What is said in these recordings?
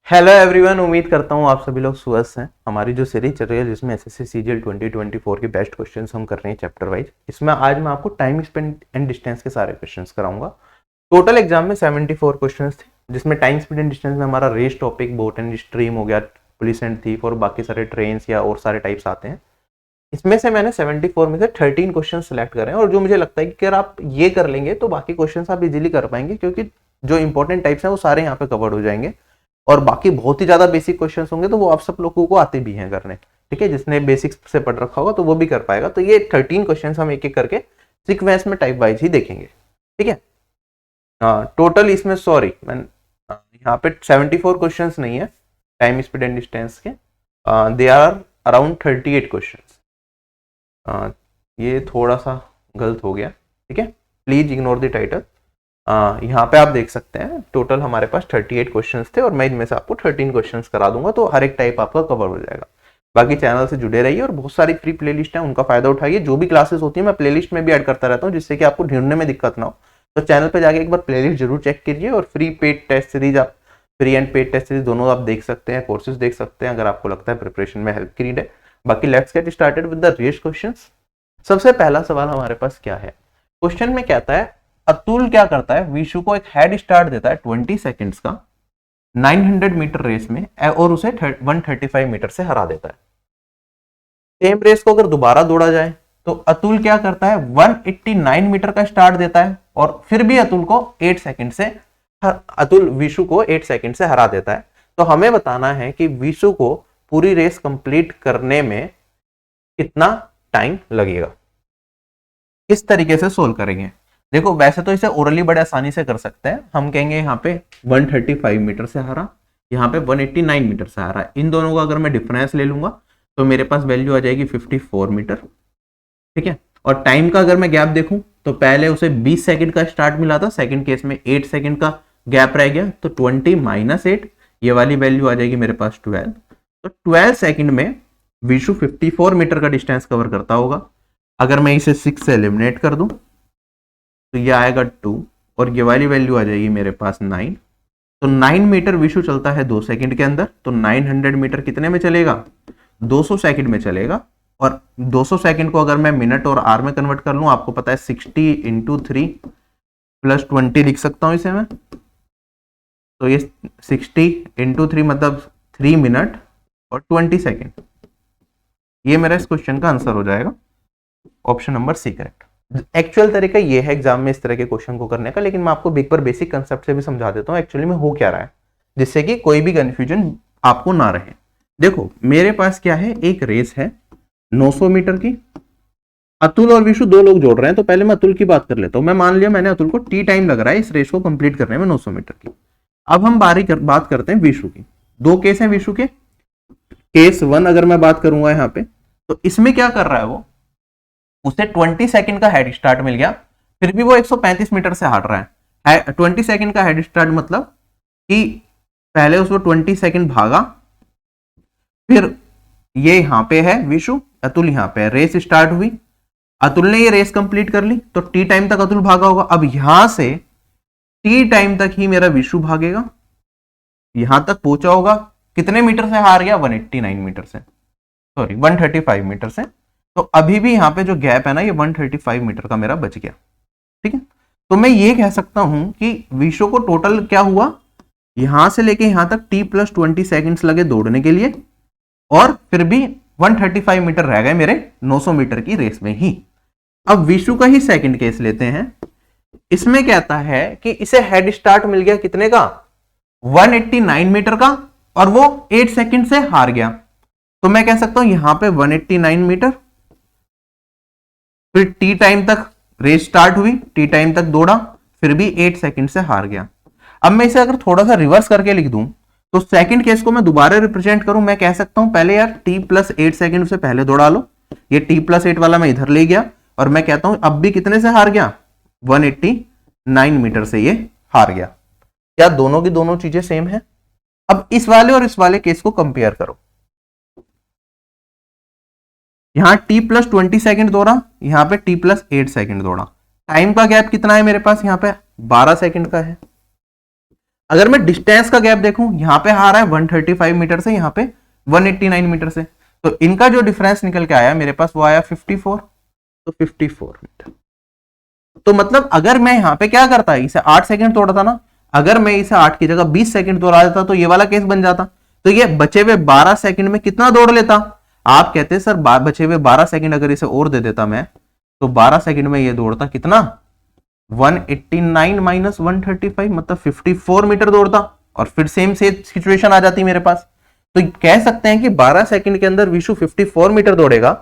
Hello everyone, उम्मीद करता हूँ आप सभी लोग स्वस्थ हैं। हमारी जो सीरीज चल रही है जिसमें एसएससी सीजीएल 2024 के बेस्ट क्वेश्चंस हम कर रहे हैं चैप्टर वाइज, इसमें आज मैं आपको टाइम स्पेंड एंड डिस्टेंस के सारे क्वेश्चंस कराऊंगा। टोटल एग्जाम में 74 क्वेश्चंस थे, जिसमें टाइम स्पेंड एंड डिस्टेंस में हमारा race topic, boat and stream हो गया, पुलिस एंड थीफ और बाकी सारे ट्रेन या और सारे टाइप्स आते हैं। इसमें से मैंने 74 में से 13 क्वेश्चन सेलेक्ट करे हैं और जो मुझे लगता है कि अगर आप ये कर लेंगे तो बाकी क्वेश्चन आप इजीली कर पाएंगे, क्योंकि जो इंपॉर्टेंट टाइप्स हैं वो सारे यहाँ पे कवर्ड हो जाएंगे और बाकी बहुत ही ज्यादा बेसिक क्वेश्चंस होंगे तो वो आप सब लोगों को आते भी हैं करने। ठीक है, जिसने बेसिक्स से पढ़ रखा होगा तो वो भी कर पाएगा। तो ये 13 क्वेश्चंस हम एक एक करके सीक्वेंस में टाइप वाइज ही देखेंगे। ठीक है, टोटल इसमें सॉरी मैं यहाँ पे 74 क्वेश्चंस नहीं है टाइम स्पीड एंड डिस्टेंस के, दे आर अराउंड 38 क्वेश्चंस। ये थोड़ा सा गलत हो गया। ठीक है, प्लीज इग्नोर द टाइटल। यहाँ पे आप देख सकते हैं टोटल हमारे पास 38 क्वेश्चंस थे और मैं इनमें से आपको 13 क्वेश्चंस करा दूंगा, तो हर एक टाइप आपका कवर हो जाएगा। बाकी चैनल से जुड़े रहिए और बहुत सारी फ्री प्लेलिस्ट है, उनका फायदा उठाइए। जो भी क्लासेस होती है मैं प्लेलिस्ट में भी ऐड करता रहता हूँ, जिससे कि आपको ढूंढने में दिक्कत ना हो। तो चैनल पर जाके एक बार प्लेलिस्ट जरूर चेक कीजिए और फ्री पेड टेस्ट सीरीज, आप free and paid test series दोनों आप देख सकते हैं, कोर्सेज देख सकते हैं अगर आपको लगता है प्रिपरेशन में हेल्प की नीड है। बाकी let's get started with the race questions. सबसे पहला सवाल हमारे पास क्या है, क्वेश्चन में कहता है अतुल क्या करता है, विशु को एक हेड स्टार्ट देता है 20 सेकंड्स का 900 मीटर रेस में और उसे 135 मीटर से हरा देता है। सेम रेस को अगर दोबारा दौड़ा जाए तो अतुल क्या करता है, 189 मीटर का स्टार्ट देता है और फिर भी अतुल को 8 सेकंड से अतुल विशु को 8 सेकंड से हरा देता है। तो हमें बताना है कि विशु को पूरी रेस कंप्लीट करने में कितना टाइम लगेगा। किस तरीके से सोल्व करेंगे, देखो वैसे तो इसे ओरली बड़े आसानी से कर सकते हैं। हम कहेंगे यहाँ पे 135 मीटर से हरा, यहाँ पे 189 मीटर से हरा। इन दोनों का अगर मैं डिफरेंस ले लूंगा तो मेरे पास वैल्यू आ जाएगी 54 मीटर। ठीक है, और टाइम का अगर मैं गैप देखूं तो पहले उसे 20 सेकंड का स्टार्ट मिला था, सेकंड केस में 8 सेकंड का गैप रह गया, तो 20 माइनस 8 ये वाली वैल्यू आ जाएगी मेरे पास 12। तो 12 सेकंड में विशु 54 मीटर का डिस्टेंस कवर करता होगा। अगर मैं इसे 6 से एलिमिनेट कर दूं तो ये आएगा 2 और ये वाली वैल्यू आ जाएगी मेरे पास 9। तो 9 मीटर विशु चलता है 2 सेकंड के अंदर, तो 900 मीटर कितने में चलेगा, 200 सेकंड में चलेगा। और 200 सेकंड को अगर मैं मिनट और आर में कन्वर्ट कर लूं, आपको पता है 60 इंटू 3 प्लस 20 लिख सकता हूं इसे मैं। तो ये 60 इंटू 3 मतलब 3 मिनट और 20 सेकंड। ये मेरा इस क्वेश्चन का आंसर हो जाएगा, option number C correct. Actual तरीका ये है एग्जाम में इस तरह के क्वेश्चन को करने का, लेकिन मैं आपको एक बार बेसिक कंसेप्ट से भी समझा देता हूँ एक्चुअली में हो क्या रहा है, जिससे कि कोई भी कंफ्यूजन आपको ना रहे। देखो मेरे पास क्या है, एक रेस है 900 मीटर की, अतुल और विशु दो लोग जोड़ रहे हैं। तो पहले मैं अतुल की बात कर लेता हूं। मैं मान लिया मैंने अतुल को टी टाइम लग रहा है इस रेस को कंप्लीट करने में 900 मीटर की। अब हम बात करते हैं विशु की। दो केस हैं विशु के। केस 1 अगर मैं बात करूंगा यहाँ पे, तो इसमें क्या कर रहा है वो, उसे 20 सेकंड का हेड स्टार्ट मिल गया, फिर भी वो 135 मीटर से हट रहा है। 20 सेकंड का हेड स्टार्ट मतलब कि पहले उसको 20 सेकंड भागा, फिर ये यहां पे है विशु, अतुल यहां पे है, रेस स्टार्ट हुई, अतुल ने ये रेस कंप्लीट कर ली तो टी टाइम तक अतुल भागा होगा। अब यहां से टी टाइम तक ही मेरा विशु भागेगा, यहां तक पहुंचा होगा, कितने मीटर से हार गया, 189 मीटर से, सॉरी 135 मीटर से। तो अभी भी यहाँ पे जो गैप है ना, ये 135 मीटर का मेरा बच गया। ठीक है, तो मैं ये कह सकता हूं कि विशु को टोटल क्या हुआ, यहां से लेके यहां तक t प्लस 20 सेकेंड्स लगे दौड़ने के लिए, और फिर भी 135 मीटर रह गए मेरे 900 मीटर की रेस में ही। अब विशु का ही सेकंड केस लेते हैं। इसमें कहता है कि इसे हेड स्टार्ट मिल गया कितने का, 189 मीटर का, और वो 8 सेकंड से हार गया। तो मैं कह सकता हूं यहां पे 189 मीटर, फिर टी टाइम तक रेस स्टार्ट हुई, टी टाइम तक दौड़ा, फिर भी 8 सेकंड से हार गया। अब मैं इसे अगर थोड़ा सा रिवर्स करके लिख दूं तो सेकंड केस को मैं दोबारा रिप्रेजेंट करूं, मैं कह सकता हूं पहले यार t प्लस 8 सेकंड से पहले दौड़ा लो, ये t प्लस 8 वाला मैं इधर ले गया, और मैं कहता हूं अब भी कितने से हार गया, 189 मीटर से ये हार गया। क्या दोनों की दोनों चीजें सेम है? अब इस वाले और इस वाले केस को कंपेयर करो। यहां t प्लस 20 सेकंड दौड़ा, यहां पे t प्लस 8 सेकंड दौड़ा। टाइम का गैप कितना है मेरे पास, यहां पे 12 सेकंड का है। अगर मैं डिस्टेंस का गैप देखूं, यहां पे आ रहा है 135 मीटर से, यहां पे 189 मीटर से, तो इनका जो डिफरेंस निकल के आया मेरे पास वो आया 54, तो 54 मीटर। तो मतलब अगर मैं यहां पे क्या करता, इसे 8 सेकंड तोड़ता ना, अगर मैं इसे 8 की जगह 20 सेकंड तोड़ा देता तो ये वाला केस बन जाता। तो ये बचे हुए 12 सेकंड में कितना दौड़ लेता? आप कहते हैं सर बचे हुए 12 सेकंड अगर इसे और दे देता मैं, तो 12 सेकंड में ये दौड़ता कितना, 189 माइनस 135, मतलब 54 मीटर दौड़ता, और फिर सेम से सिचुएशन आ जाती मेरे पास। तो कह सकते हैं कि 12 सेकंड के अंदर विशु 54 मीटर दौड़ेगा।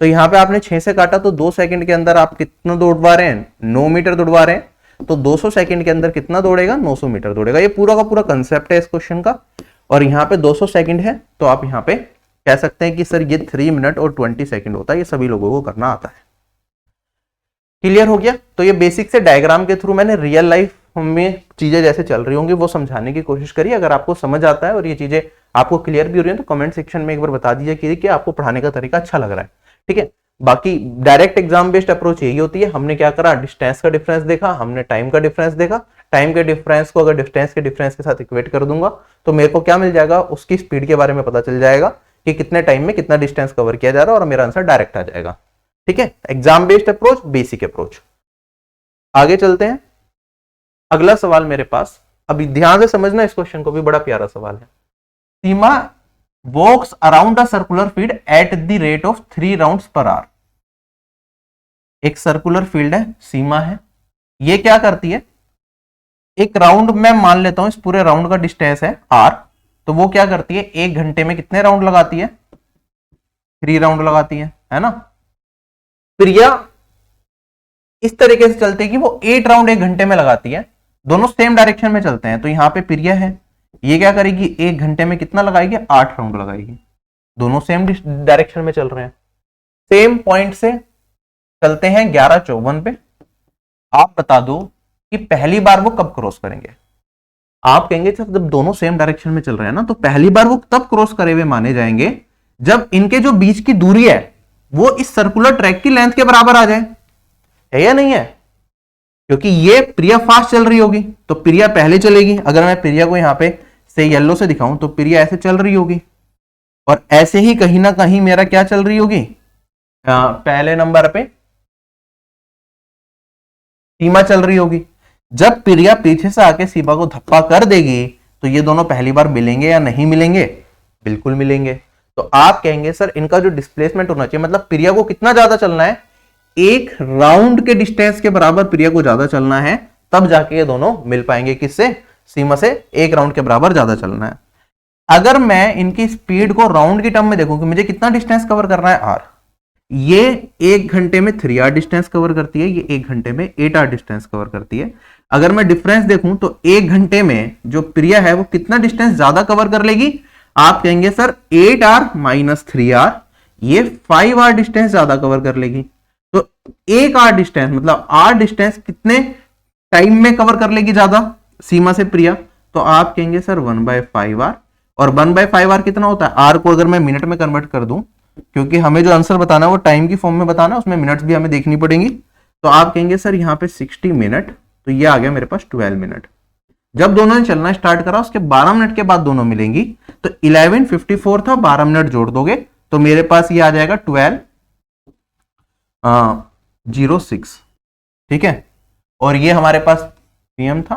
तो यहां पे आपने 6 से काटा, तो 2 सेकंड के अंदर आप कितना दौड़वा रहे हैं, 9 मीटर दौड़वा रहे हैं। तो 200 सेकंड के अंदर कितना दौड़ेगा, 900 मीटर दौड़ेगा। ये पूरा का पूरा कंसेप्ट है इस क्वेश्चन का। और यहाँ पे 200 सेकंड है, तो आप यहाँ पे कह सकते हैं कि सर ये 3 मिनट और 20 सेकंड होता है। ये सभी लोगों को करना आता है। क्लियर हो गया? तो ये बेसिक से डायग्राम के थ्रू मैंने रियल लाइफ में चीजें जैसे चल रही होंगी वो समझाने की कोशिश करी। अगर आपको समझ आता है और ये चीजें आपको क्लियर भी हो रही है तो कमेंट सेक्शन में एक बार बता दीजिए कि आपको पढ़ाने का तरीका अच्छा लग रहा है। ठीक है, बाकी डायरेक्ट एग्जाम बेस्ड अप्रोच यही होती है। हमने क्या करा, डिस्टेंस का डिफरेंस देखा, हमने टाइम का डिफरेंस देखा। टाइम के डिफरेंस को अगर डिस्टेंस के डिफरेंस के साथ इक्वेट कर दूंगा तो मेरे को क्या मिल जाएगा, उसकी स्पीड के बारे में पता चल जाएगा कि कितने टाइम में कितना डिस्टेंस कवर किया जा रहा है, और मेरा आंसर डायरेक्ट आ जाएगा। ठीक है, exam based approach, basic approach. आगे चलते हैं। अगला सवाल मेरे पास, अभी ध्यान से समझना इस क्वेश्चन को, भी बड़ा प्यारा सवाल है। Seema walks around a circular field at the rate of 3 rounds per hour. एक सर्कुलर फील्ड है, सीमा है, ये क्या करती है, एक राउंड में मान लेता हूं इस पूरे राउंड का डिस्टेंस है r, तो वो क्या करती है, 1 घंटे में कितने राउंड लगाती है, 3 राउंड लगाती है ना। प्रिया इस तरीके से चलते हैं कि वो 8 राउंड 1 घंटे में लगाती है, दोनों सेम डायरेक्शन में चलते हैं। तो यहां पे प्रिया है, ये क्या करेगी, 1 घंटे में कितना लगाएगी, 8 राउंड लगाएगी, दोनों सेम डायरेक्शन में चल रहे हैं। सेम पॉइंट से चलते हैं 11:54 पे। आप बता दो कि पहली बार वो कब क्रॉस करेंगे। आप कहेंगे जब दोनों सेम डायरेक्शन में चल रहे हैं ना, तो पहली बार वो तब क्रॉस करे हुए माने जाएंगे जब इनके जो बीच की दूरी है वो इस सर्कुलर ट्रैक की लेंथ के बराबर आ जाए, है या नहीं है। क्योंकि ये प्रिया फास्ट चल रही होगी तो प्रिया पहले चलेगी। अगर मैं प्रिया को यहां पे से येलो से दिखाऊं तो प्रिया ऐसे चल रही होगी, और ऐसे ही कहीं ना कहीं मेरा क्या चल रही होगी, पहले नंबर पे सीमा चल रही होगी। जब प्रिया पीछे से आके सीमा को धप्पा कर देगी तो ये दोनों पहली बार मिलेंगे या नहीं मिलेंगे, बिल्कुल मिलेंगे। तो आप कहेंगे सर इनका जो डिस्प्लेसमेंट होना चाहिए, मतलब प्रिया को कितना ज्यादा चलना है, 1 राउंड के डिस्टेंस के बराबर प्रिया को ज्यादा चलना है, तब जाके ये दोनों मिल पाएंगे। किससे, सीमा से 1 राउंड के बराबर ज्यादा चलना है। अगर मैं इनकी स्पीड को राउंड की टर्म में देखूं कि मुझे कितना डिस्टेंस कवर करना है, आर, ये 1 घंटे में 3 आर डिस्टेंस कवर करती है, ये 1 घंटे में 8 आर डिस्टेंस कवर करती है। अगर मैं डिफरेंस देखूं तो 1 घंटे में जो प्रिया है वो कितना डिस्टेंस ज्यादा कवर कर लेगी, आप कहेंगे सर 8 आर माइनस 3 आर, ये 5 आर डिस्टेंस ज्यादा कवर कर लेगी। तो 1 आर डिस्टेंस मतलब आर डिस्टेंस कितने टाइम में कवर कर लेगी ज्यादा सीमा से प्रिया, तो आप कहेंगे सर 1/5 आर। और 1/5 आर कितना होता है, आर को अगर मैं मिनट में कन्वर्ट कर दूं, क्योंकि हमें जो आंसर बताना है वो टाइम की फॉर्म में बताना है, उसमें मिनट्स भी हमें देखनी पड़ेंगी। तो आप कहेंगे सर यहाँ पे 60 मिनट, तो ये आ गया मेरे पास 12 मिनट। जब दोनों ने चलना स्टार्ट करा उसके 12 मिनट के बाद दोनों मिलेंगी, तो 11:54 था, 12 मिनट जोड़ दोगे तो मेरे पास ये आ जाएगा 12:06। ठीक है, और ये हमारे पास पीएम था,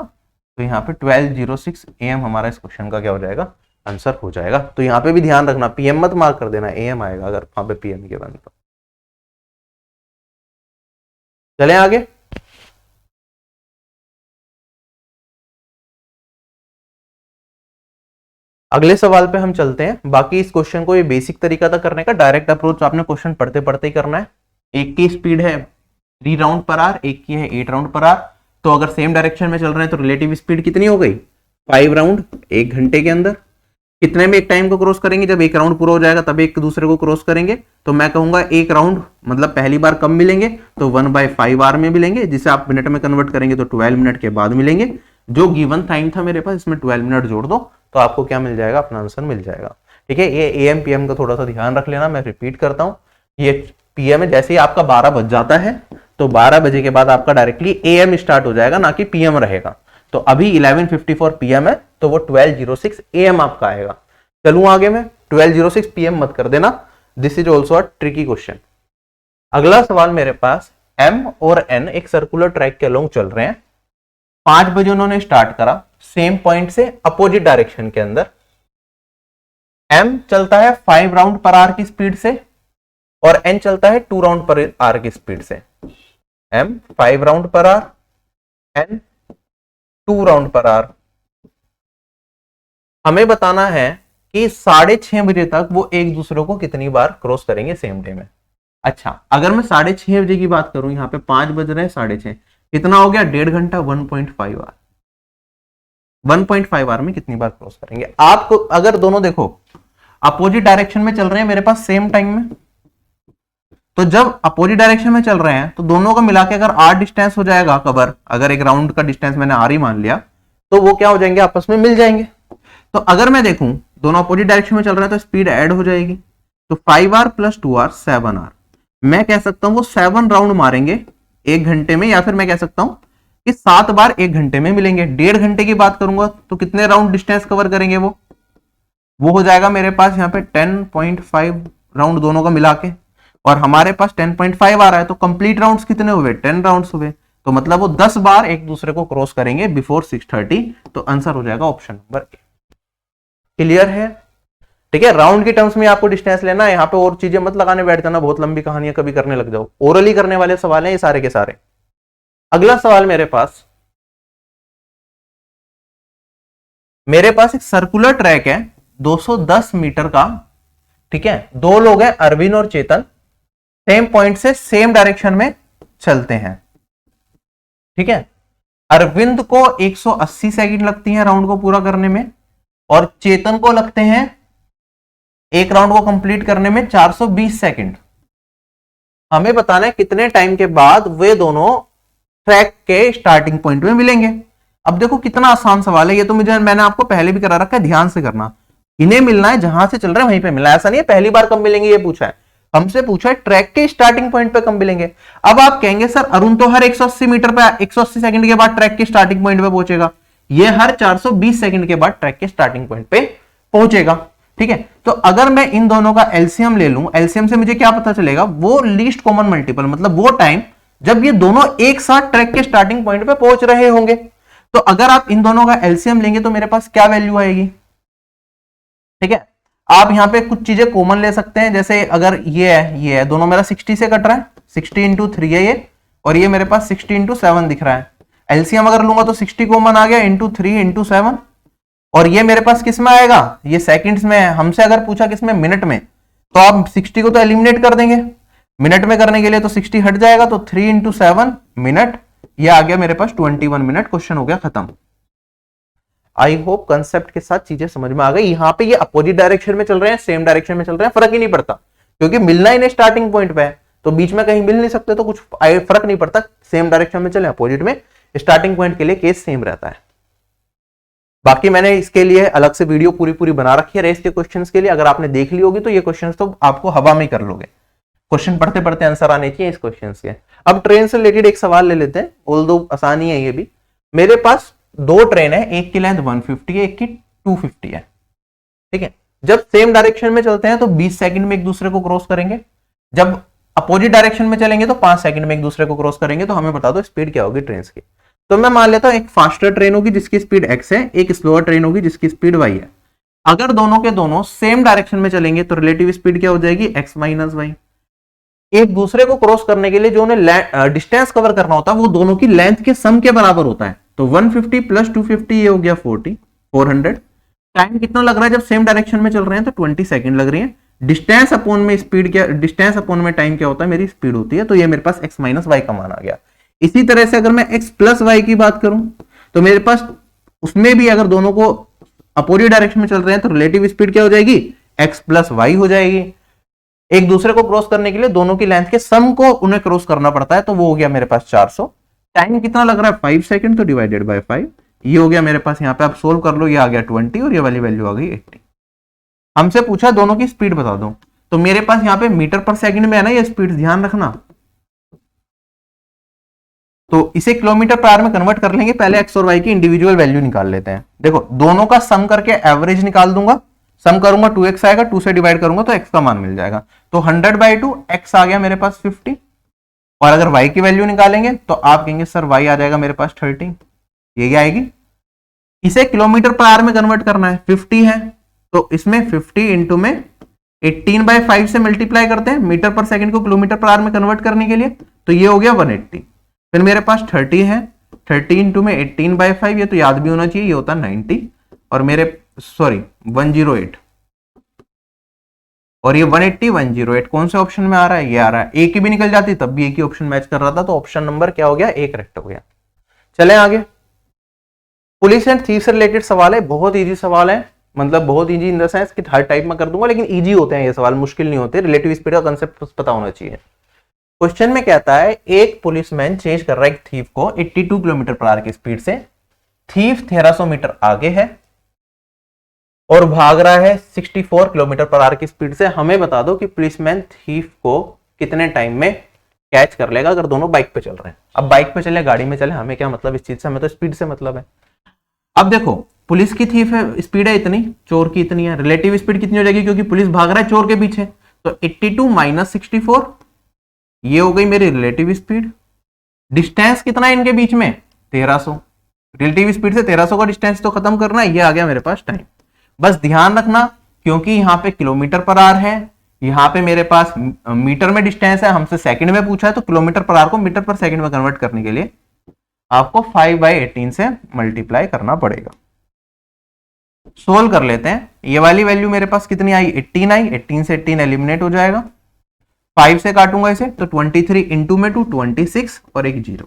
तो यहाँ पे 12:06 AM हमारा इस क्वेश्चन का क्या हो जाएगा, आंसर हो जाएगा। तो यहां पे भी ध्यान रखना, पीएम मत मार्क कर देना, एएम आएगा अगर वहां पे पीएम के बन तो। चलें आगे। अगले सवाल पे हम चलते हैं। बाकी इस क्वेश्चन को ये बेसिक तरीका था करने का, डायरेक्ट अप्रोच आपने क्वेश्चन पढ़ते पढ़ते ही करना है। एक की स्पीड है 3 राउंड पर आवर, एक की है 8 राउंड पर आवर। तो अगर सेम डायरेक्शन में चल रहे हैं तो रिलेटिव स्पीड कितनी हो गई, 5 राउंड 1 घंटे के अंदर। कितने में एक टाइम को क्रॉस करेंगे, जब 1 राउंड पूरा हो जाएगा तब एक दूसरे को क्रॉस करेंगे। तो मैं कहूंगा 1 राउंड मतलब पहली बार कब मिलेंगे, तो 1/5 आवर में मिलेंगे, जिसे आप मिनट में कन्वर्ट करेंगे तो 12 मिनट के बाद मिलेंगे। जो गिवन टाइम था मेरे पास इसमें 12 मिनट जोड़ दो तो आपको क्या मिल जाएगा, अपना आंसर मिल जाएगा। ठीक है, ये एएम पीएम का थोड़ा सा ध्यान रख लेना। मैं रिपीट करता हूँ, ये पीएम है, जैसे ही आपका 12 बज जाता है तो 12 बजे के बाद आपका डायरेक्टली एएम स्टार्ट हो जाएगा, ना कि पीएम रहेगा। तो अभी 11:54 PM है, तो वो 12:06 AM आपका आएगा। चलूं आगे में, 12:06 PM मत कर देना, this is also a tricky question. अगला सवाल मेरे पास, M और N एक सर्कुलर ट्रैक के अलोंग चल रहे हैं। 5 बजे उन्होंने स्टार्ट करा, सेम पॉइंट से अपोजिट डायरेक्शन के अंदर। M चलता है 5 राउंड पर आवर की स्पीड से और N चलता है 2 राउंड पर आवर की स्पीड से। M 5 round per hour, N 2 round per hour. हमें बताना है कि 6:30 बजे तक वो एक दूसरे को कितनी बार क्रॉस करेंगे सेम डे में। अच्छा, अगर मैं 6:30 बजे की बात करूं, यहाँ पे 5 बज रहे हैं, 6:30 कितना हो गया, 1.5 घंटा, 1.5 आवर। 1.5 आवर में कितनी बार क्रॉस करेंगे। आपको अगर दोनों देखो अपोजिट डायरेक्शन में चल रहे हैं मेरे पास सेम टाइम में, तो जब अपोजिट डायरेक्शन में चल रहे हैं तो दोनों का मिला के अगर r डिस्टेंस हो जाएगा कवर, अगर एक राउंड का डिस्टेंस मैंने r ही मान लिया, तो वो क्या हो जाएंगे, आपस में मिल जाएंगे। तो अगर मैं देखूं दोनों अपोजिट डायरेक्शन में चल रहे हैं तो स्पीड ऐड हो जाएगी, तो 5r + 2r 7r। मैं कह सकता हूं वो 7 राउंड मारेंगे 1 घंटे में, या फिर मैं कह सकता हूं कि 7 बार 1 घंटे में मिलेंगे। 1.5 घंटे की बात करूंगा तो कितने राउंड डिस्टेंस कवर करेंगे, वो हो जाएगा मेरे पास यहाँ पे 10.5 राउंड दोनों का मिला के, और हमारे पास 10.5 आ रहा है, तो कंप्लीट राउंड्स कितने हुए, 10 राउंड्स हुए। तो मतलब वो 10 बार एक दूसरे को क्रॉस करेंगे बिफोर 6:30। तो आंसर हो जाएगा ऑप्शन नंबर ए। क्लियर है? ठीक है, राउंड की टर्म्स में आपको डिस्टेंस लेना है, यहाँ पे और चीजें मत लगाने बैठ जाना, बहुत लंबी कहानियां कभी करने लग जाओ। ओरली करने वाले सवाल हैं ये सारे के सारे। अगला सवाल मेरे पास एक सर्कुलर ट्रैक है 210 मीटर का। ठीक है, 2 लोग हैं, अरविंद और चेतन, सेम पॉइंट से सेम डायरेक्शन में चलते हैं। ठीक है, अरविंद को 180 सेकंड लगती हैं राउंड को पूरा करने में, और चेतन को लगते हैं एक राउंड को कंप्लीट करने में 420 सेकंड। हमें बताना है कितने टाइम के बाद वे दोनों ट्रैक के स्टार्टिंग पॉइंट में मिलेंगे। अब देखो कितना आसान सवाल है ये, तो मैंने आपको पहले भी करा रखा है, ध्यान से करना। इन्हें मिलना है जहां से चल रहे हैं वहीं पे मिलना है, ऐसा नहीं है पहली बार कब मिलेंगे ये पूछा है, हमसे पूछा है ट्रैक के स्टार्टिंग पॉइंट पे कब मिलेंगे। अब आप कहेंगे सर अरुण तो हर 180 मीटर पे 180 सेकंड के बाद ट्रैक के स्टार्टिंग पॉइंट पे पहुंचेगा, ये हर 420 सेकंड के बाद ट्रैक के स्टार्टिंग पॉइंट पे पहुंचेगा। ठीक है, तो अगर मैं इन दोनों का एलसीएम ले लूं, एलसीएम से मुझे क्या पता चलेगा, वो लीस्ट कॉमन मल्टीपल, मतलब वो टाइम जब ये दोनों एक साथ ट्रैक के स्टार्टिंग पॉइंट पे पहुंच रहे होंगे। तो अगर आप इन दोनों का एलसीएम लेंगे तो मेरे पास क्या वैल्यू आएगी। ठीक है, आप यहां पे कुछ चीजें कॉमन ले सकते हैं, जैसे अगर ये है दोनों मेरा 60 से कट रहा है, 60 × 3 है ये, और ये मेरे पास 60 × 7 दिख रहा है। एलसीएम अगर लूंगा तो 60 कॉमन आ गया, × 3 × 7, और ये मेरे पास किस में आएगा, ये सेकंड्स में है। हमसे अगर पूछा किसमें, मिनट में, तो आप 60 को तो एलिमिनेट कर देंगे, मिनट में करने के लिए तो 60 हट जाएगा, तो 3 × 7 मिनट, ये आ गया मेरे पास 21 मिनट। क्वेश्चन हो गया खत्म। आई होप कंसेप्ट के साथ चीजें समझ में आ गई। यहाँ पे ये अपोजिट डायरेक्शन में चल रहे हैं, सेम डायरेक्शन में चल रहे हैं, फर्क ही नहीं पड़ता, क्योंकि मिलना ही नहीं स्टार्टिंग पॉइंट पे है, तो बीच में कहीं मिल नहीं सकते, तो कुछ फर्क नहीं पड़ता, सेम डायरेक्शन में चले अपोजिट में, स्टार्टिंग पॉइंट के लिए केस सेम रहता है। बाकी मैंने इसके लिए अलग से वीडियो पूरी बना रखी है रेस के क्वेश्चंस के लिए, अगर आपने देख ली होगी तो ये क्वेश्चंस तो आपको हवा में कर लोगे, क्वेश्चन पढ़ते पढ़ते आंसर आने चाहिए इस क्वेश्चन के। अब ट्रेन से रिलेटेड एक सवाल ले लेते हैं, ऑल्दो आसानी है ये भी। मेरे पास 2 ट्रेन है, एक की लेंथ 150 है, एक की 250 है। ठीक है, जब सेम डायरेक्शन में चलते हैं तो 20 सेकंड में एक दूसरे को क्रॉस करेंगे, जब अपोजिट डायरेक्शन में चलेंगे तो 5 सेकंड में एक दूसरे को क्रॉस करेंगे। तो हमें बता दो स्पीड क्या होगी ट्रेन की। तो मैं मान लेता हूं एक फास्टर ट्रेन होगी जिसकी स्पीड x है, एक स्लोअर ट्रेन होगी जिसकी स्पीड y है। अगर दोनों के दोनों सेम डायरेक्शन में चलेंगे तो रिलेटिव स्पीड क्या हो जाएगी, x - y। एक दूसरे को क्रॉस करने के लिए जो उन्हें डिस्टेंस कवर करना होता है वो दोनों की लेंथ के सम के बराबर होता है। तो 150 + 250 ये हो गया 400। टाइम कितना लग रहा है जब सेम डायरेक्शन में चल रहे हैं, तो 20 सेकंड लग रही है। डिस्टेंस अपॉन में स्पीड क्या, डिस्टेंस अपॉन में टाइम क्या होता है, मेरी स्पीड होती है। तो ये मेरे पास x - y का मान आ गया। इसी तरह से अगर मैं x + y की बात करूं तो मेरे पास उसमें भी अगर दोनों को अपोजिट डायरेक्शन में चल रहे हैं तो रिलेटिव स्पीड क्या हो जाएगी, x + y हो जाएगी। एक दूसरे को क्रॉस करने के लिए दोनों की लेंथ के सम को उन्हें क्रॉस करना पड़ता है, तो वो हो गया मेरे पास 400। टाइम कितना लग रहा है, 5 सेकंड, तो डिवाइडेड बाय 5, ये हो गया मेरे पास। यहाँ पे आप सोल्व कर लो, ये आ गया 20 और ये वाली वैल्यू आ गई 80। हमसे पूछा दोनों की स्पीड बता दो, तो मेरे पास यहाँ पे मीटर पर सेकंड में है ना ये स्पीड, ध्यान रखना। तो इसे किलोमीटर पर आवर में कन्वर्ट कर लेंगे। पहले एक्स और वाई की इंडिविजुअल वैल्यू निकाल लेते हैं। देखो दोनों का सम करके एवरेज निकाल दूंगा, सम करूंगा 2x आएगा, 2 से डिवाइड करूंगा तो x का मान मिल जाएगा। तो 100/2 x आ गया मेरे पास 50। और अगर y की वैल्यू निकालेंगे तो आप कहेंगे सर y आ जाएगा मेरे पास 30, यही आएगी। इसे किलोमीटर पर आवर में कन्वर्ट करना है, 50 है तो इसमें 50 इंटू में 18/5 से मल्टीप्लाई करते हैं मीटर पर सेकंड को किलोमीटर पर आवर में कन्वर्ट करने के लिए, तो ये हो गया 180। फिर मेरे पास 30 है, 30 इंटू में 18/5, ये तो याद भी होना चाहिए, ये होता है 90 और मेरे 108 और ये 180 108 कौन से ऑप्शन में आ रहा है, ये आ रहा है। एक ही भी निकल जाती तब भी एक ही ऑप्शन मैच कर रहा था, तो ऑप्शन नंबर क्या हो गया, एक करेक्ट हो गया। चले आगे, पुलिस एंड थीफ से रिलेटेड सवाल है, बहुत इजी सवाल है, मतलब बहुत इजी इन द सेंस कि हर टाइप में कर दूंगा, लेकिन इजी होते हैं ये सवाल, मुश्किल नहीं होते। रिलेटिव स्पीड का कंसेप्ट पता होना चाहिए। क्वेश्चन में कहता है एक पुलिसमैन चेंज कर रहा है एक थीफ को 82 किलोमीटर पर आवर की स्पीड से, थीफ 1300 मीटर आगे है और भाग रहा है 64 किलोमीटर पर आवर की स्पीड से। हमें बता दो कि पुलिसमैन थीफ को कितने टाइम में कैच कर लेगा अगर दोनों बाइक पे चल रहे हैं। अब बाइक पे चले गाड़ी में चले, हमें क्या मतलब इस चीज से, हमें तो स्पीड से मतलब है। अब देखो पुलिस की थीफ है, स्पीड है इतनी, चोर की इतनी है, रिलेटिव स्पीड कितनी हो जाएगी क्योंकि पुलिस भाग रहा है चोर के पीछे, तो 82 माइनस 64 ये हो गई मेरी रिलेटिव स्पीड। डिस्टेंस कितना है इनके बीच में, 1300, रिलेटिव स्पीड से 1300 का डिस्टेंस तो खत्म करना है, ये आ गया मेरे पास टाइम। बस ध्यान रखना क्योंकि यहाँ पे किलोमीटर पर आवर है, यहाँ पे मेरे पास मीटर में डिस्टेंस है, हमसे सेकंड में पूछा है, तो किलोमीटर पर आवर को मीटर पर सेकंड में कन्वर्ट करने के लिए आपको 5/18 से मल्टीप्लाई करना पड़ेगा। सोल्व कर लेते हैं। ये वाली वैल्यू मेरे पास कितनी आई, 18 आई, 18 से 18 एलिमिनेट हो जाएगा, 5 से काटूंगा इसे तो 23 इंटू में 2 26 और एक 0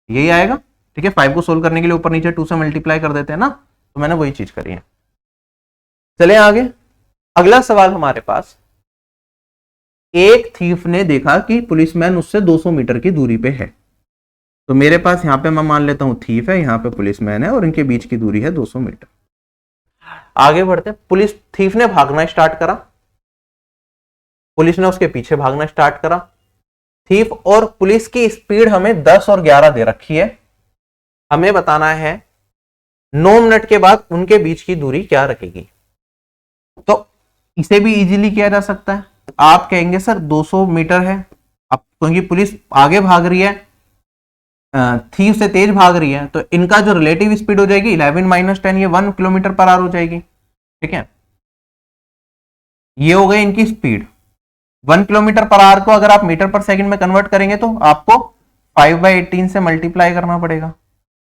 यही आएगा। ठीक है, 5 को सोल्व करने के लिए ऊपर नीचे 2 से मल्टीप्लाई कर देते हैं ना, तो मैंने वही चीज करी है। चले आगे, अगला सवाल हमारे पास, एक थीफ ने देखा कि पुलिसमैन उससे 200 मीटर की दूरी पे है, तो मेरे पास यहां पे मैं मान लेता हूं थीफ है, यहां पे पुलिसमैन है और इनके बीच की दूरी है 200 मीटर। आगे बढ़ते हैं, पुलिस थीफ ने भागना स्टार्ट करा, पुलिस ने उसके पीछे भागना स्टार्ट करा। थीफ और पुलिस की स्पीड हमें 10 और 11 दे रखी है, हमें बताना है 9 मिनट के बाद उनके बीच की दूरी क्या रखेगी। तो इसे भी इजीली किया जा सकता है। आप कहेंगे सर 200 मीटर है, अब क्योंकि पुलिस आगे भाग रही है, थीफ से तेज भाग रही है, तो इनका जो रिलेटिव स्पीड हो जाएगी 11 माइनस 10, ये 1 किलोमीटर पर आवर हो जाएगी। ठीक है, ये हो गई इनकी स्पीड। 1 किलोमीटर पर आवर को अगर आप मीटर पर सेकंड में कन्वर्ट करेंगे तो आपको 5/18 से मल्टीप्लाई करना पड़ेगा।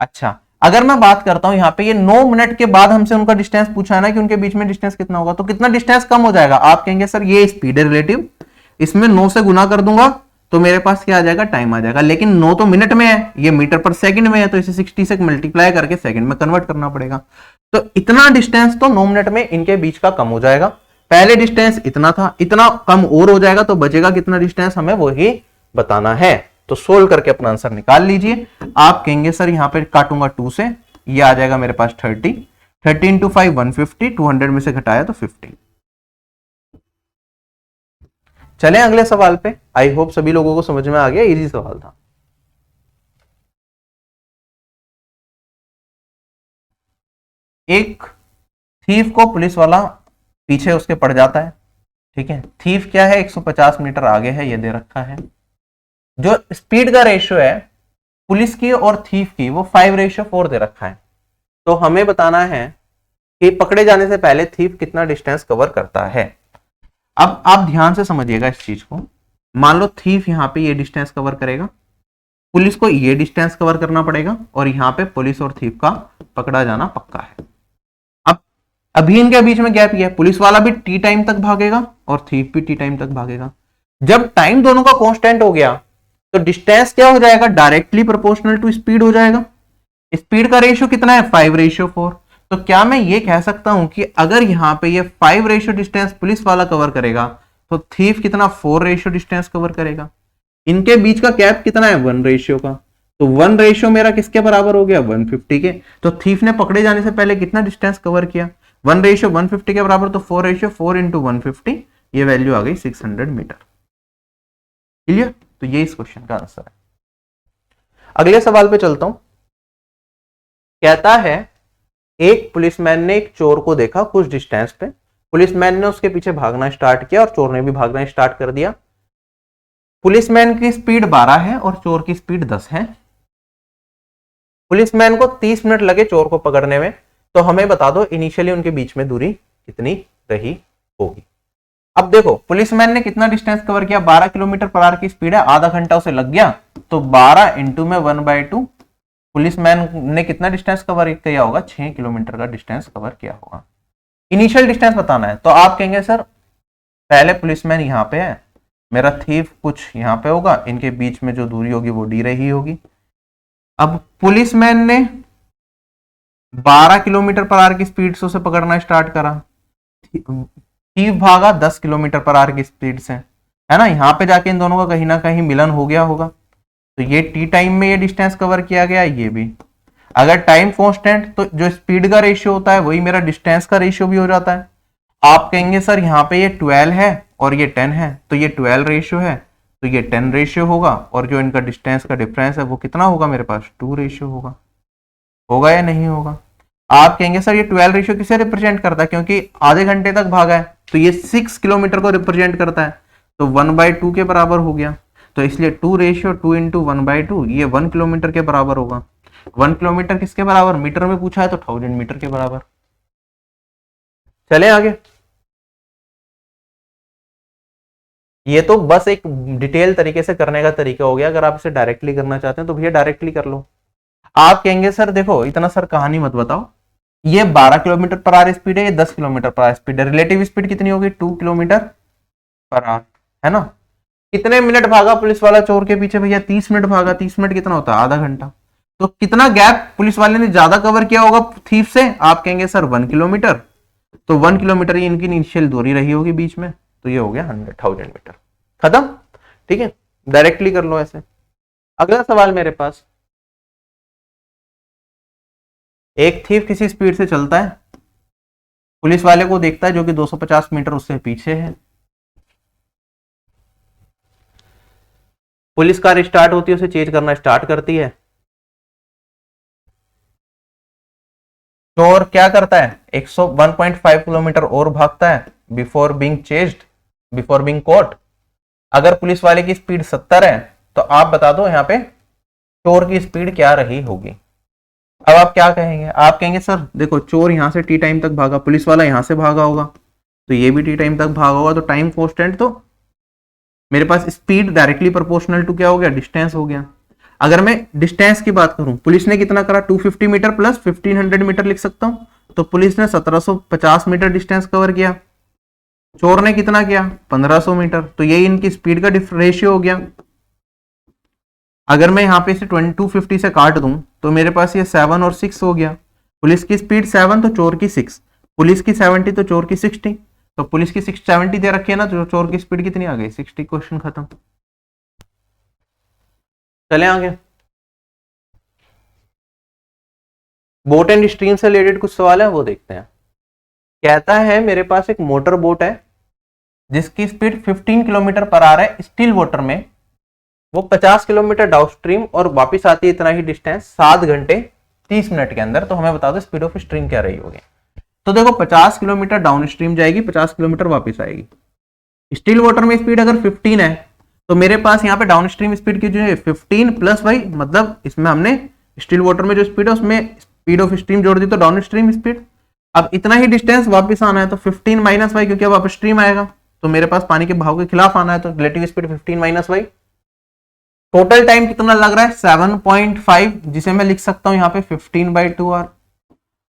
अच्छा, अगर मैं बात करता हूं यहाँ पे ये 9 मिनट के बाद हमसे उनका डिस्टेंस पूछा है ना कि उनके बीच में डिस्टेंस कितना होगा, तो कितना डिस्टेंस कम हो जाएगा। आप कहेंगे सर ये स्पीड है रिलेटिव, इसमें 9 से गुना कर दूंगा तो मेरे पास क्या आ जाएगा, टाइम आ जाएगा। लेकिन 9 तो मिनट में है, ये मीटर पर सेकंड में है, तो इसे 60 से मल्टीप्लाई करके सेकंड में कन्वर्ट करना पड़ेगा। तो इतना डिस्टेंस तो 9 मिनट में इनके बीच का कम हो जाएगा। पहले डिस्टेंस इतना था, इतना कम और हो जाएगा, तो बचेगा कितना डिस्टेंस, हमें वही बताना है। तो सोल्व करके अपना आंसर निकाल लीजिए। आप कहेंगे सर यहाँ पे काटूंगा 2 से, ये आ जाएगा मेरे पास 30 इंटू 5 150, 200 में से घटाया तो 50। चलें अगले सवाल पे। आई होप सभी लोगों को समझ में आ गया, इजी सवाल था। एक थीफ को पुलिस वाला पीछे उसके पड़ जाता है। ठीक है, थीफ क्या है, 150 मीटर आगे है, ये दे रखा है। जो स्पीड का रेशियो है पुलिस की और थीफ की, वो 5:4 दे रखा है। तो हमें बताना है कि पकड़े जाने से पहले थीफ कितना डिस्टेंस कवर करता है। अब आप ध्यान से समझिएगा इस चीज को। मान लो थीफ यहां पे ये डिस्टेंस कवर करेगा, पुलिस को ये डिस्टेंस कवर करना पड़ेगा, और यहां पे पुलिस और थीफ का पकड़ा जाना पक्का है। अब अभी इनके बीच में गैप ये है, पुलिस वाला भी टी टाइम तक भागेगा और थीफ भी टी टाइम तक भागेगा। जब टाइम दोनों का कांस्टेंट हो गया तो डिस्टेंस क्या हो जाएगा, डायरेक्टली प्रोपोर्शनल टू स्पीड हो जाएगा। स्पीड का रेशियो कितना है, 5:4। तो क्या मैं ये कह सकता हूं कि अगर यहां पे ये 5 रेशियो डिस्टेंस पुलिस वाला कवर करेगा तो थीफ कितना 4 रेशियो डिस्टेंस कवर करेगा। इनके बीच का गैप कितना है, 1 रेशियो का, तो 1 रेशियो मेरा किसके बराबर हो गया, 150 के। तो थीफ ने पकड़े जाने से पहले कितना डिस्टेंस कवर किया, 1 रेशियो 150 के बराबर, तो 4 रेशियो 4 इंटू 150, ये वैल्यू आ गई 600 मीटर। क्लियर, तो ये इस क्वेश्चन का आंसर है। अगले सवाल पे चलता हूं। कहता है एक पुलिसमैन ने एक चोर को देखा कुछ डिस्टेंस पे, पुलिसमैन ने उसके पीछे भागना स्टार्ट किया और चोर ने भी भागना स्टार्ट कर दिया। पुलिसमैन की स्पीड 12 है और चोर की स्पीड 10 है। पुलिसमैन को 30 मिनट लगे चोर को पकड़ने में, तो हमें बता दो इनिशियली उनके बीच में दूरी कितनी रही होगी। अब देखो पुलिसमैन ने कितना डिस्टेंस कवर किया, 12 किलोमीटर पर आवर की स्पीड है, आधा घंटा उसे लग गया, तो 12 इंटू में 1/2, पुलिसमैन ने कितना डिस्टेंस कवर किया होगा, 6 किलोमीटर का डिस्टेंस कवर किया होगा। इनिशियल डिस्टेंस बताना है, तो आप कहेंगे सर पहले पुलिसमैन यहाँ पे है, मेरा थीफ कुछ यहाँ पे होगा, इनके बीच में जो दूरी होगी वो डी रही होगी। अब पुलिसमैन ने 12 किलोमीटर पर आवर की स्पीड से उसे पकड़ना स्टार्ट करा, थीफ भागा 10 किलोमीटर पर आवर की स्पीड से, है ना, यहाँ पे जाके इन दोनों का कहीं ना कहीं मिलन हो गया होगा, तो ये टी टाइम में ये डिस्टेंस कवर किया गया, ये भी। अगर टाइम कांस्टेंट तो जो स्पीड का रेशियो होता है वही मेरा डिस्टेंस का रेशियो भी हो जाता है। आप कहेंगे सर यहाँ पे ये 12 है और ये 10 है, तो ये 12 रेशियो है, तो ये 10 रेशियो होगा, और जो इनका डिस्टेंस का डिफरेंस है वो कितना होगा मेरे पास, 2 रेशियो होगा या नहीं होगा। आप कहेंगे सर ये 12 रेशियो किसे रिप्रेजेंट करता है, क्योंकि आधे घंटे तक भागा है, तो ये 6 किलोमीटर को रिप्रेजेंट करता है, तो 1/2 के बराबर हो गया, तो इसलिए 2 रेशियो 2 इंटू 1/2 ये 1 किलोमीटर के बराबर होगा। 1 किलोमीटर किसके बराबर, मीटर में पूछा है तो 1000 मीटर के बराबर। चले आगे। ये तो बस एक डिटेल तरीके से करने का तरीका हो गया, अगर आप इसे डायरेक्टली करना चाहते हैं तो भैया डायरेक्टली कर लो। आप कहेंगे सर देखो इतना सर कहानी मत बताओ, ये 12 किलोमीटर पर आवर स्पीड है, ये 10 किलोमीटर पर आवर स्पीड है, रिलेटिव स्पीड कितनी होगी, 2 किलोमीटर पर आवर, है ना। कितने मिनट भागा पुलिस वाला चोर के पीछे भैया, 30 मिनट भागा, 30 मिनट कितना होता है, आधा घंटा। तो कितना गैप पुलिस वाले ने ज्यादा कवर किया होगा थीफ से, आप कहेंगे सर 1 किलोमीटर, तो 1 किलोमीटर ये इनकी इनिशियल दूरी रही होगी बीच में, तो ये हो गया 100,000 मीटर, खत्म। ठीक है, डायरेक्टली कर लो ऐसे। अगला सवाल मेरे पास, एक थीफ किसी स्पीड से चलता है, पुलिस वाले को देखता है जो कि 250 मीटर उससे पीछे है, पुलिस कार स्टार्ट होती है, उसे चेज करना स्टार्ट करती है, चोर क्या करता है 101.5 किलोमीटर और भागता है before being chased, before being caught. अगर पुलिस वाले की स्पीड 70 है, तो आप बता दो यहाँ पे चोर की स्पीड क्या रही होगी। अब आप क्या कहेंगे, आप कहेंगे सर देखो चोर यहां से टी टाइम तक भागा, पुलिस वाला यहां से भागा होगा, तो ये भी टी टाइम तक भागा होगा, तो टाइम कांस्टेंट, तो मेरे पास स्पीड डायरेक्टली प्रोपोर्शनल टू क्या हो गया, डिस्टेंस हो गया। अगर मैं डिस्टेंस की बात करूं, पुलिस ने कितना करा, 250 मीटर प्लस 1500 मीटर लिख सकता हूं, तो पुलिस ने 1750 मीटर डिस्टेंस कवर किया, चोर ने कितना किया 1500 मीटर, तो ये इनकी स्पीड का रेशियो हो गया। अगर मैं यहाँ पे इसे 250 से काट दूं, तो मेरे पास ये 7 और 6 हो गया, पुलिस की स्पीड 7 तो चोर की 6, पुलिस की 70 तो चोर की 60, तो पुलिस की 670 दे रखी है ना, तो चोर की स्पीड कितनी आ गई 60, क्वेश्चन खत्म। चले आगे, बोट एंड स्ट्रीम से रिलेटेड कुछ सवाल है वो देखते हैं। कहता है मेरे पास एक मोटर बोट है जिसकी स्पीड 15 किलोमीटर पर आ रहा है स्टिल वाटर में, वो 50 किलोमीटर डाउनस्ट्रीम और वापस आती है इतना ही डिस्टेंस 7 घंटे 30 मिनट के अंदर, तो हमें बता दो स्पीड ऑफ स्ट्रीम क्या रही होगी। तो देखो 50 किलोमीटर डाउनस्ट्रीम जाएगी, 50 किलोमीटर वापस आएगी, स्टिल वाटर में स्पीड अगर 15 है, तो मेरे पास यहाँ पे डाउनस्ट्रीम स्पीड की जो है 15 प्लस भाई, मतलब इसमें हमने स्टिल वाटर में जो स्पीड है उसमें स्पीड ऑफ स्ट्रीम जोड़ दी, तो डाउनस्ट्रीम स्पीड। अब इतना ही डिस्टेंस वापस आना है, तो 15 माइनस भाई, क्योंकि अब अपस्ट्रीम आएगा, तो मेरे पास पानी के बहाव के खिलाफ आना है, तो रिलेटिव स्पीड 15 माइनस भाई। टोटल टाइम कितना लग रहा है 7.5, जिसे मैं लिख सकता हूं यहाँ पे 15/2 आवर।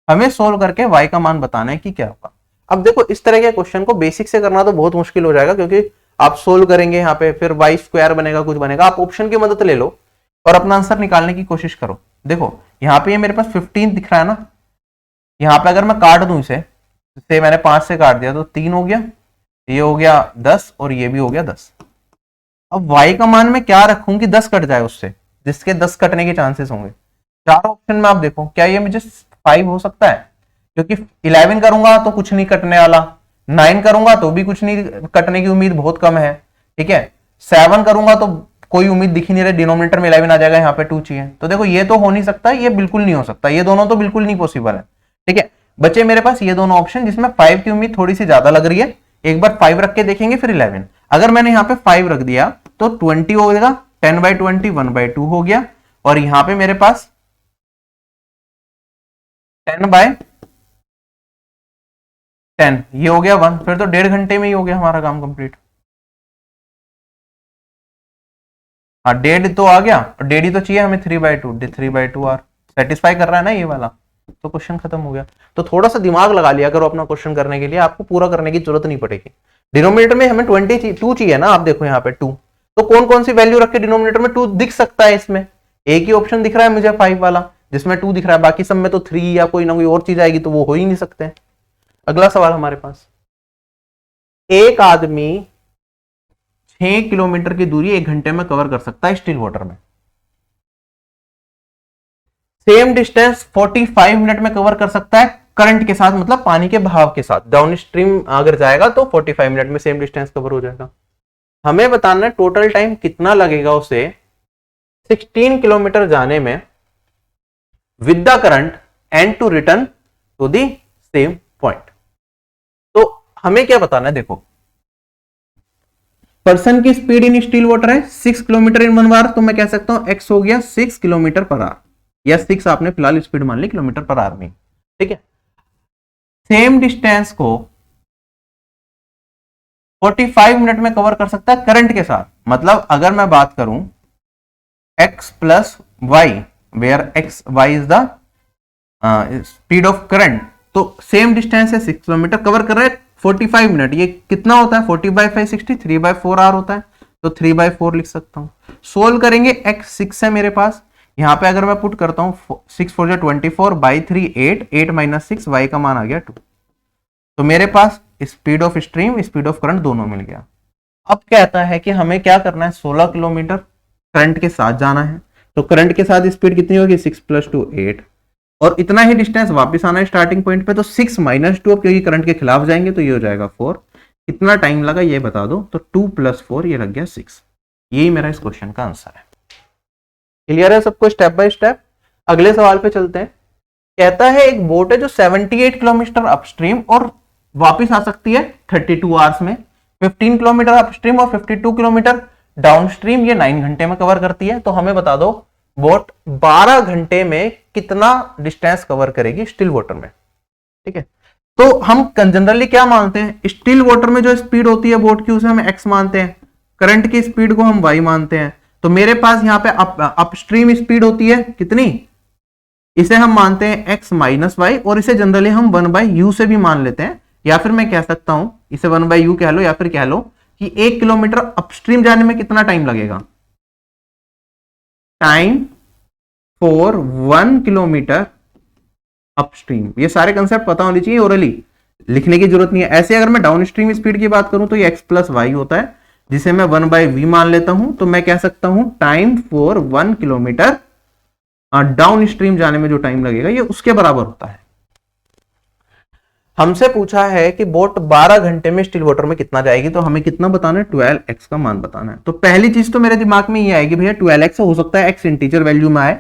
हमें सोल्व करके y का मान बताना है कि क्या होगा। अब देखो इस तरह के क्वेश्चन को बेसिक से करना तो बहुत मुश्किल हो जाएगा, क्योंकि आप सोल्व करेंगे यहाँ पे फिर y स्क्वायर बनेगा, कुछ बनेगा। आप ऑप्शन की मदद ले लो और अपना आंसर निकालने की कोशिश करो। देखो यहाँ पे ये मेरे पास 15 दिख रहा है ना, यहाँ पे अगर मैं काट दूं इसे मैंने 5 से काट दिया तो 3 हो गया, ये हो गया 10 और ये भी हो गया 10। अब y का मान मैं क्या रखूं कि 10 कट जाए उससे, जिसके 10 कटने के चांसेस होंगे। चार ऑप्शन में आप देखो, क्या ये मुझे 5 हो सकता है, क्योंकि 11 करूंगा तो कुछ नहीं कटने वाला, 9 करूंगा तो भी कुछ नहीं कटने की उम्मीद बहुत कम है, ठीक है। 7 करूंगा तो कोई उम्मीद दिख ही नहीं रही, डिनोमिनेटर में 11 आ जाएगा, यहाँ पे 2 चाहिए। तो देखो ये तो हो नहीं सकता, ये बिल्कुल नहीं हो सकता, ये दोनों तो बिल्कुल नहीं पॉसिबल है। ठीक है, बचे मेरे पास ये दोनों ऑप्शन जिसमें 5 की उम्मीद थोड़ी सी ज्यादा लग रही है। एक बार 5 रख के देखेंगे, फिर 11। अगर मैंने यहाँ पे 5 रख दिया तो 20 हो जाएगा, 10/20 1/2 हो गया, और यहाँ पे मेरे पास 10/10 ये हो गया 1। फिर तो 1.5 घंटे में ही हो गया हमारा काम कंप्लीट। हाँ 1.5 तो आ गया, और 1.5 ही तो चाहिए हमें 3/2, 3/2 आर सेटिस्फाई कर रहा है ना ये वाला, तो क्वेश्चन खत्म हो गया। तो थोड़ा सा दिमाग लगा लिया करो अपना क्वेश्चन करने के लिए, आपको पूरा करने की जरूरत नहीं पड़ेगी। डिनोमिनेटर में हमें 22 चाहिए ना, आप देखो यहाँ पे 2, तो कौन कौन सी वैल्यू रख के डिनोमिनेटर में 2 दिख सकता है? इसमें एक ही ऑप्शन दिख रहा है मुझे 5 वाला जिसमें 2 दिख रहा है, बाकी सब में तो 3 या कोई ना कोई और चीज आएगी, तो वो हो ही नहीं सकते। अगला सवाल हमारे पास, एक आदमी 6 किलोमीटर की दूरी 1 घंटे में कवर कर सकता है स्टिल वाटर में। सेम डिस्टेंस 45 मिनट में कवर कर सकता है करंट के साथ, मतलब पानी के बहाव के साथ। डाउन स्ट्रीम अगर जाएगा तो 45 मिनट में सेम डिस्टेंस कवर हो जाएगा। हमें बताना है टोटल टाइम कितना लगेगा उसे 16 किलोमीटर जाने में with the current and to return to the same point. तो हमें क्या बताना है, देखो पर्सन की स्पीड इन स्टिल वाटर है 6 किलोमीटर इन 1 आवर, तो मैं कह सकता हूं x हो गया 6 किलोमीटर पर आवर, या 6 आपने फिलहाल स्पीड मान ली किलोमीटर पर आवर में। ठीक है, सेम डिस्टेंस को 45 मिनट में कवर कर सकता है करंट के साथ। मतलब अगर मैं बात करूं x plus y, where y is the speed of current, तो सेम डिस्टेंस है 6 किलोमीटर, कवर कर रहे हैं 45 मिनट। ये कितना होता है 40/5 60, 3/4 आवर होता है, तो 3/4 लिख सकता हूं। सोल्व करेंगे, x 6 है मेरे पास, यहां पे अगर मैं पुट करता हूं 6 4 24 बाई 3 8, 8 - 6 y का मान आ गया 2। तो मेरे पास speed of stream speed of current दोनों मिल गया। अब कहता है कि हमें क्या करना है, 16 किलोमीटर करंट के साथ जाना है, तो करंट के साथ स्पीड कितनी होगी 6 + 2 8, और इतना ही डिस्टेंस वापस आना है स्टार्टिंग पॉइंट पे, तो 6 - 2 क्योंकि करंट के खिलाफ जाएंगे तो ये हो जाएगा 4। कितना टाइम लगा ये बता दो, तो 2 + 4 ये लग गया 6। यही मेरा इस क्वेश्चन का आंसर है। क्लियर है सबको स्टेप बाय स्टेप? अगले सवाल पे चलते हैं। कहता है एक बोट है जो 78 किलोमीटर अपस्ट्रीम और वापस आ सकती है 32 आवर्स में, 15 किलोमीटर अपस्ट्रीम और 52 किलोमीटर डाउनस्ट्रीम ये 9 घंटे में कवर करती है। तो हमें बता दो बोट 12 घंटे में कितना डिस्टेंस कवर करेगी स्टिल वाटर में। ठीक है, तो हम जनरली क्या मानते हैं, स्टिल वाटर में जो स्पीड होती है बोट की उसे हम x मानते हैं, करंट की स्पीड को हम y मानते हैं। तो मेरे पास यहाँ पे अपस्ट्रीम स्पीड होती है कितनी, इसे हम मानते हैं x - y, और इसे जनरली हम 1/u से भी मान लेते हैं, या फिर मैं कह सकता हूं इसे 1/u कह लो, या फिर कह लो कि 1 किलोमीटर अपस्ट्रीम जाने में कितना टाइम लगेगा, टाइम फॉर 1 किलोमीटर अपस्ट्रीम। ये सारे कंसेप्ट पता होने चाहिए, ओरली लिखने की जरूरत नहीं है। ऐसे अगर मैं डाउनस्ट्रीम स्पीड की बात करूं तो ये x + y होता है, जिसे मैं 1/v मान लेता हूं, तो मैं कह सकता हूं time for 1 kilometre down stream जाने में जो टाइम लगेगा ये उसके बराबर होता है। हमसे पूछा है कि बोट 12 घंटे में स्टिल वाटर में कितना जाएगी, तो हमें कितना बताना है 12x का मान बताना है। तो पहली चीज तो मेरे दिमाग में ये आएगी भैया 12x हो सकता है x इंटीजर वैल्यू में आए,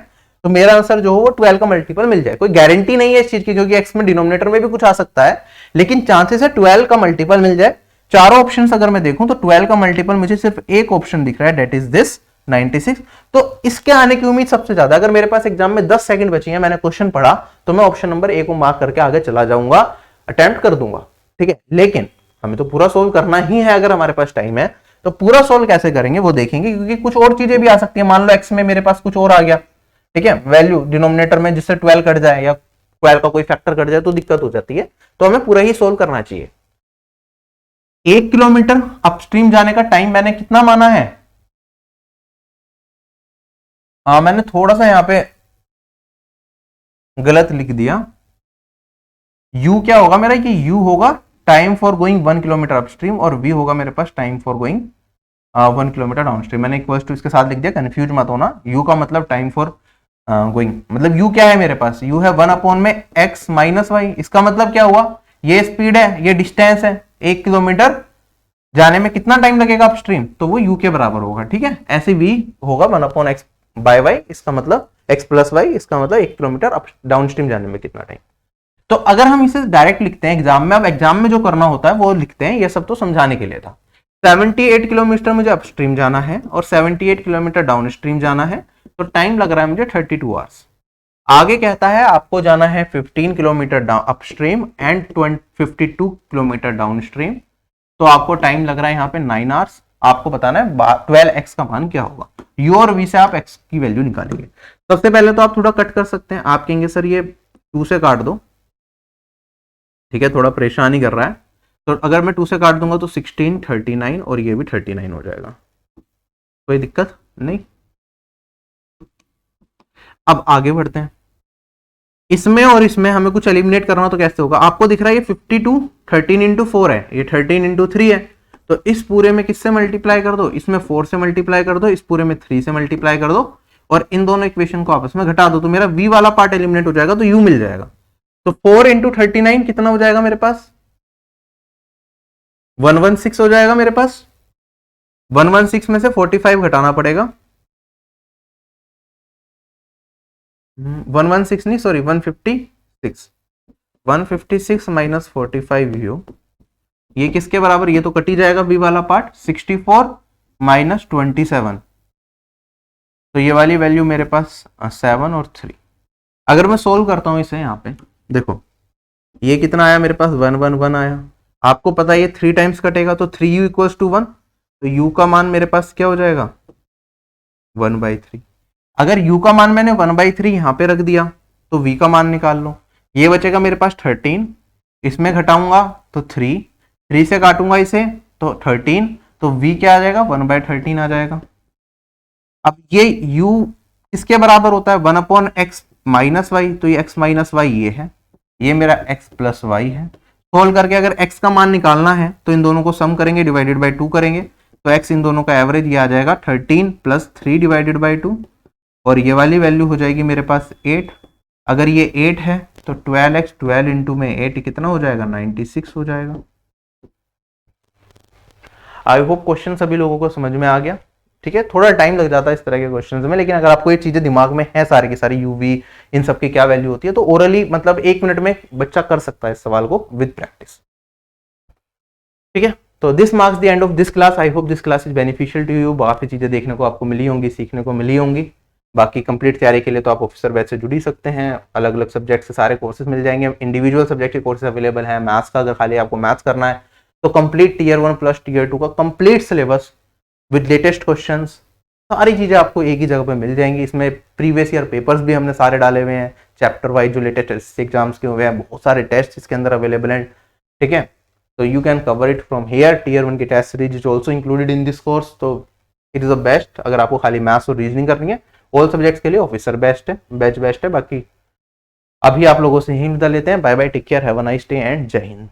तो मेरा आंसर जो हो वो 12 का मल्टीपल मिल जाए। कोई गारंटी नहीं है इस चीज की, क्योंकि x में डिनोमिनेटर में भी कुछ आ सकता है, लेकिन चांसेस है 12 का मल्टीपल मिल जाए। चारों ऑप्शन अगर मैं देखूं तो 12 का मल्टीपल मुझे सिर्फ एक ऑप्शन दिख रहा है, दैट इज दिस 96। तो इसके आने की उम्मीद सबसे ज्यादा, अगर मेरे पास एग्जाम में 10 सेकंड बची है, मैंने क्वेश्चन पढ़ा, तो मैं ऑप्शन नंबर ए को मार्क करके आगे चला जाऊंगा, अटेम्प्ट कर दूंगा। ठीक है, लेकिन हमें तो पूरा सोल्व करना ही है, अगर हमारे पास टाइम है तो पूरा सोल्व कैसे करेंगे वो देखेंगे, क्योंकि कुछ और चीजें भी आ सकती है। मान लो एक्स में मेरे पास कुछ और आ गया, ठीक है, वैल्यू डिनोमिनेटर में, जिससे 12 कट जाए या 12 का कोई फैक्टर कट जाए तो दिक्कत हो जाती है। तो हमें पूरा ही सोल्व करना चाहिए। 1 किलोमीटर अपस्ट्रीम जाने का टाइम मैंने कितना माना है, मैंने थोड़ा सा यहां पे गलत लिख दिया। u क्या होगा मेरा, कि u होगा time for going 1 kilometre upstream, और v होगा मेरे पास time for going 1 kilometre downstream. मैंने इक्वल्स टू इसके साथ लिख दिया, कंफ्यूज मत होना। u का मतलब टाइम फॉर गोइंग, मतलब u क्या है मेरे पास, u है 1 में x - y। इसका मतलब क्या हुआ, ये स्पीड है, ये डिस्टेंस है 1 किलोमीटर जाने में कितना टाइम लगेगा अपस्ट्रीम, तो वो u के बराबर होगा, ठीक है। ऐसे v होगा 1/x बाय y, इसका मतलब x प्लस वाई, इसका मतलब 1 किलोमीटर अप डाउन स्ट्रीम जाने में कितना टाइम। तो अगर हम इसे डायरेक्ट लिखते हैं एग्जाम में, अब एग्जाम में जो करना होता है वो लिखते हैं, ये सब तो समझाने के लिए था। 78 किलोमीटर मुझे अपस्ट्रीम जाना है और 78 किलोमीटर डाउन स्ट्रीम जाना है, तो टाइम लग रहा है मुझे 32 आवर्स। आगे कहता है आपको जाना है 15 kilometre upstream and 52 kilometre down stream, तो आपको टाइम लग रहा है यहाँ पे 9 आवर्स। आपको बताना है 12x का मान क्या होगा। u और v से आप x की वैल्यू निकालेंगे। सबसे पहले तो आप थोड़ा कट कर सकते हैं, आप कहेंगे सर ये 2 से काट दो, ठीक है, थोड़ा परेशानी कर रहा है। तो अगर मैं 2 से काट दूंगा तो 16, 39 और ये भी 39 हो जाएगा, कोई दिक्कत नहीं। अब आगे बढ़ते हैं, इसमें और इसमें हमें कुछ एलिमिनेट करना तो कैसे होगा। आपको दिख रहा है ये 52 13 इंटू 4 है, ये 13 इंटू 3 है, तो इस पूरे में किससे मल्टीप्लाई कर दो, इसमें 4 से मल्टीप्लाई कर दो, इस पूरे में 3 से मल्टीप्लाई कर दो और इन दोनों इक्वेशन को आपस में घटा दो, तो मेरा v वाला पार्ट एलिमिनेट हो जाएगा, तो u मिल जाएगा। तो 4 इंटू 39 कितना हो जाएगा मेरे पास, 116 हो जाएगा मेरे पास। 116 में से 45 घटाना पड़ेगा, 116 नहीं सॉरी 156, 156 माइनस 45 u, ये किसके बराबर, ये तो कट ही जाएगा v वाला पार्ट, 64 माइनस 27, तो ये वाली वैल्यू मेरे पास 7 और 3। अगर मैं सोल्व करता हूं इसे, यहाँ पे देखो ये कितना आया मेरे पास 111 आया। आपको पता है ये 3 टाइम्स कटेगा, तो 3u इक्वल्स टू 1, तो u का मान मेरे पास क्या हो जाएगा 1/3। अगर u का मान मैंने 1/3 यहां पे रख दिया तो v का मान निकाल लो। ये बचेगा मेरे पास 13, इसमें घटाऊंगा तो 3 से काटूंगा इसे तो 13, तो v क्या आ जाएगा 1/13 आ जाएगा। अब ये u किसके बराबर होता है 1/x माइनस वाई, तो ये x माइनस वाई ये है, ये मेरा x प्लस वाई है। सोल्व करके अगर x का मान निकालना है तो इन दोनों को सम करेंगे, डिवाइडेड बाय 2 करेंगे, तो x इन दोनों का एवरेज ये आ जाएगा 13 प्लस 3 डिवाइडेड बाय 2, और ये वाली वैल्यू हो जाएगी मेरे पास 8। अगर ये 8 है तो 12x 12 इंटू में 8 कितना हो जाएगा 96 हो जाएगा। आई होप क्वेश्चन सभी लोगों को समझ में आ गया, ठीक है। थोड़ा टाइम लग जाता है इस तरह के क्वेश्चंस में, लेकिन अगर आपको ये चीजें दिमाग में है सारी की सारी, यूवी इन सब की क्या वैल्यू होती है, तो ओरली मतलब 1 मिनट में बच्चा कर सकता है इस सवाल को विद प्रैक्टिस, ठीक है। तो this marks the end of this class. I hope this class is beneficial to you. काफी चीजें देखने को आपको मिली होंगी, सीखने को मिली होंगी। बाकी कंप्लीट तैयारी के लिए तो आप ऑफिसर बैच से जुड़ ही सकते हैं, अलग अलग सब्जेक्ट से सारे कोर्सेज मिल जाएंगे, इंडिविजुअल सब्जेक्ट के कोर्सेज अवेलेबल है। मैथ्स का अगर खाली आपको मैथ्स करना है तो कंप्लीट टीयर 1 प्लस टीयर 2 का complete syllabus with latest questions, सारी चीजें आपको एक ही जगह पे मिल जाएंगी। इसमें प्रीवियस ईयर पेपर्स भी हमने सारे डाले हुए हैं, चैप्टर वाइज जो लेटेस्ट एग्जाम्स के हुए हैं, बहुत सारे टेस्ट इसके अंदर अवेलेबल हैं, ठीक है। तो you can cover it from here. Tier 1 की test series is also included in this course, तो इट इज द बेस्ट। अगर आपको खाली मैथ्स और रीजनिंग करनी है, ऑल सब्जेक्ट्स के लिए ऑफिसर बेस्ट है, बैच बेस्ट है। बाकी अभी आप लोगों से ही विदा लेते हैं। Bye bye, take care, have a nice day and जय हिंद।